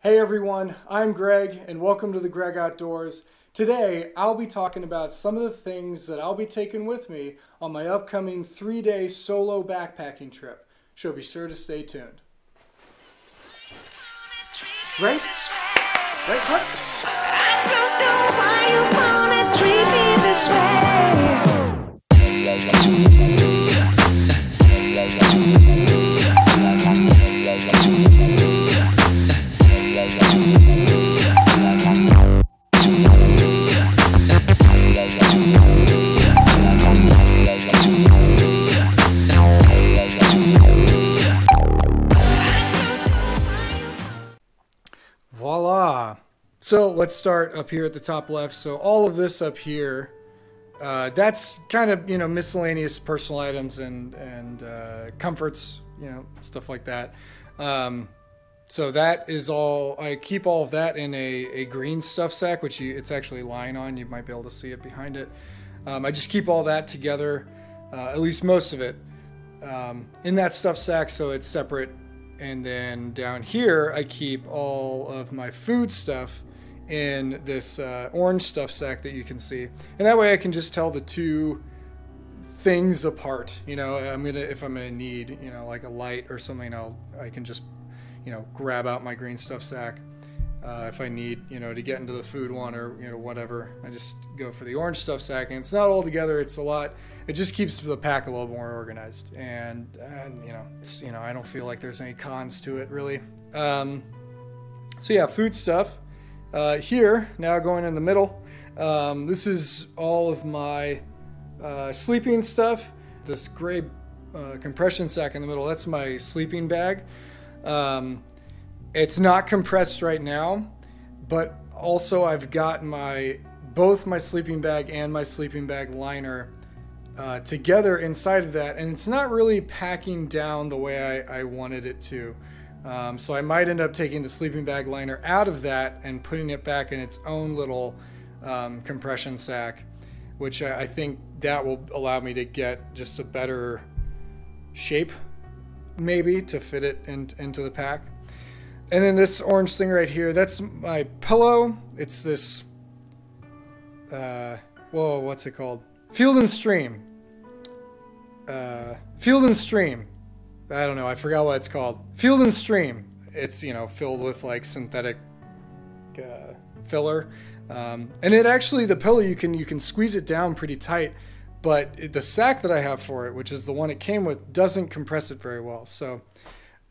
Hey everyone, I'm Greg and welcome to the Greg Outdoors. Today I'll be talking about some of the things that I'll be taking with me on my upcoming 3-day solo backpacking trip. So be sure to stay tuned. Right? Right, Clark? I don't know why you wanna treat me this way. Voila! So let's start up here at the top left. So all of this up here, that's kind of, miscellaneous personal items and comforts, stuff like that. So that is all, I keep all of that in a green stuff sack, which it's actually lying on. You might be able to see it behind it. I just keep all that together, at least most of it, in that stuff sack so it's separate. And then down here, I keep all of my food stuff in this orange stuff sack that you can see. And that way I can just tell the two things apart. If I'm gonna need, like a light or something, I can just, grab out my green stuff sack. If I need, to get into the food one or, whatever, I just go for the orange stuff sack. And it's not all together. It's a lot. It just keeps the pack a little more organized. And I don't feel like there's any cons to it really. So yeah, food stuff. Here, now going in the middle, this is all of my sleeping stuff. This gray compression sack in the middle, that's my sleeping bag. It's not compressed right now, but also I've got both my sleeping bag and my sleeping bag liner together inside of that, and it's not really packing down the way I wanted it to. So I might end up taking the sleeping bag liner out of that and putting it back in its own little compression sack, which I think that will allow me to get just a better shape, maybe, to fit it into the pack. And then this orange thing right here, that's my pillow. It's this, what's it called? Field and Stream. Field and Stream. I don't know, I forgot what it's called. Field and Stream. It's, filled with like synthetic filler. And it actually, the pillow, you can squeeze it down pretty tight, but the sack that I have for it, which is the one it came with, doesn't compress it very well. So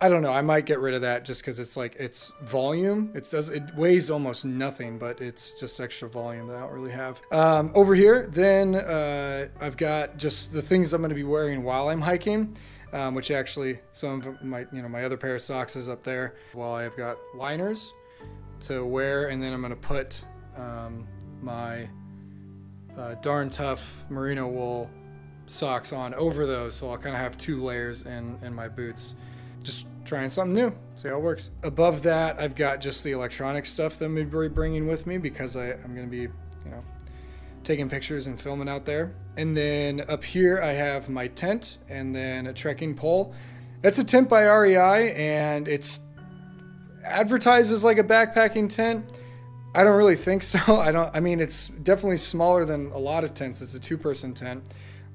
I don't know, I might get rid of that just because it's like, it's volume. It weighs almost nothing, but it's just extra volume that I don't really have. Over here, then I've got just the things I'm going to be wearing while I'm hiking, which actually some of my other pair of socks is up there. While I've got liners to wear, and then I'm going to put my Darn Tough merino wool socks on over those, so I'll kind of have two layers in my boots. Just trying something new, see how it works. Above that, I've got just the electronic stuff that I'm going to be bringing with me because I'm going to be, taking pictures and filming out there. And then up here, I have my tent and then a trekking pole. That's a tent by REI, and it's advertised as like a backpacking tent. I don't really think so. It's definitely smaller than a lot of tents. It's a 2-person tent,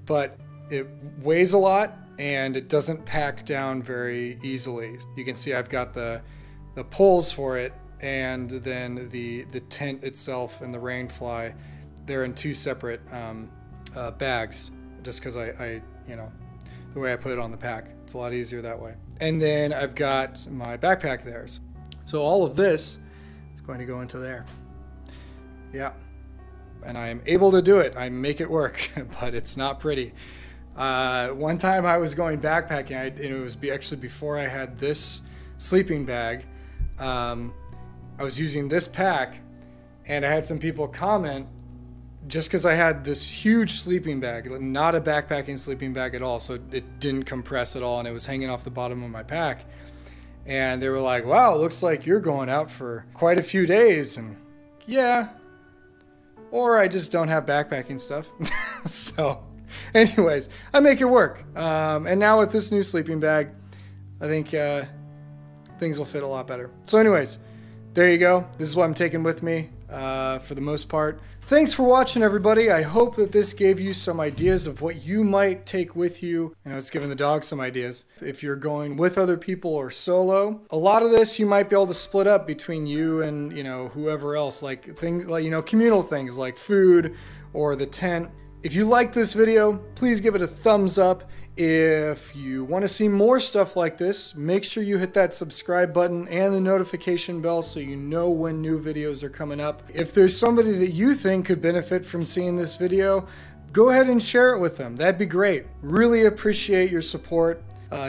but it weighs a lot and it doesn't pack down very easily. You can see I've got the poles for it, and then the tent itself and the rain fly, they're in 2 separate bags, just because the way I put it on the pack, it's a lot easier that way. And then I've got my backpack there. So all of this is going to go into there. Yeah, and I am able to do it. I make it work, but it's not pretty. One time I was going backpacking, and it was actually before I had this sleeping bag. I was using this pack, and I had some people comment, just because I had this huge sleeping bag, not a backpacking sleeping bag at all, so it didn't compress at all, and it was hanging off the bottom of my pack. And they were like, wow, it looks like you're going out for quite a few days. And yeah, or I just don't have backpacking stuff. So anyways, I make it work. And now with this new sleeping bag, I think things will fit a lot better. So anyways, there you go. This is what I'm taking with me for the most part. Thanks for watching, everybody. I hope that this gave you some ideas of what you might take with you. You know, it's giving the dog some ideas. If you're going with other people or solo, a lot of this you might be able to split up between you and, you know, whoever else, like things like, you know, communal things like food or the tent. If you like this video, please give it a thumbs up. If you want to see more stuff like this, make sure you hit that subscribe button and the notification bell so you know when new videos are coming up. If there's somebody that you think could benefit from seeing this video, go ahead and share it with them. That'd be great. Really appreciate your support.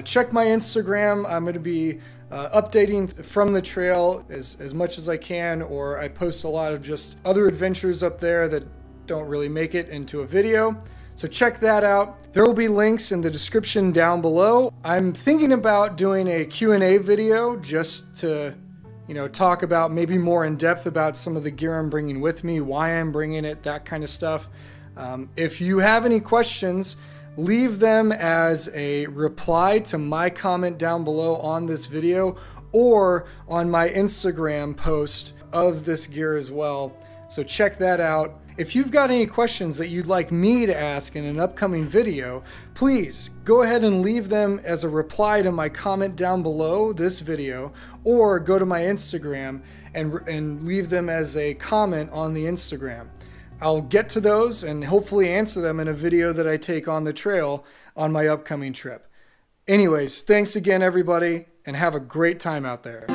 Check my Instagram. I'm going to be updating from the trail as much as I can, or I post a lot of just other adventures up there that don't really make it into a video. So check that out. There will be links in the description down below. I'm thinking about doing a Q&A video just to, you know, talk about maybe more in depth about some of the gear I'm bringing with me, why I'm bringing it, that kind of stuff. If you have any questions, leave them as a reply to my comment down below on this video or on my Instagram post of this gear as well. So check that out. If you've got any questions that you'd like me to ask in an upcoming video, please go ahead and leave them as a reply to my comment down below this video, or go to my Instagram and leave them as a comment on the Instagram. I'll get to those and hopefully answer them in a video that I take on the trail on my upcoming trip. Anyways, thanks again, everybody, and have a great time out there.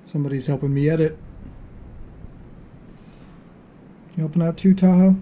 Somebody's helping me edit. You helping out too, Tahoe?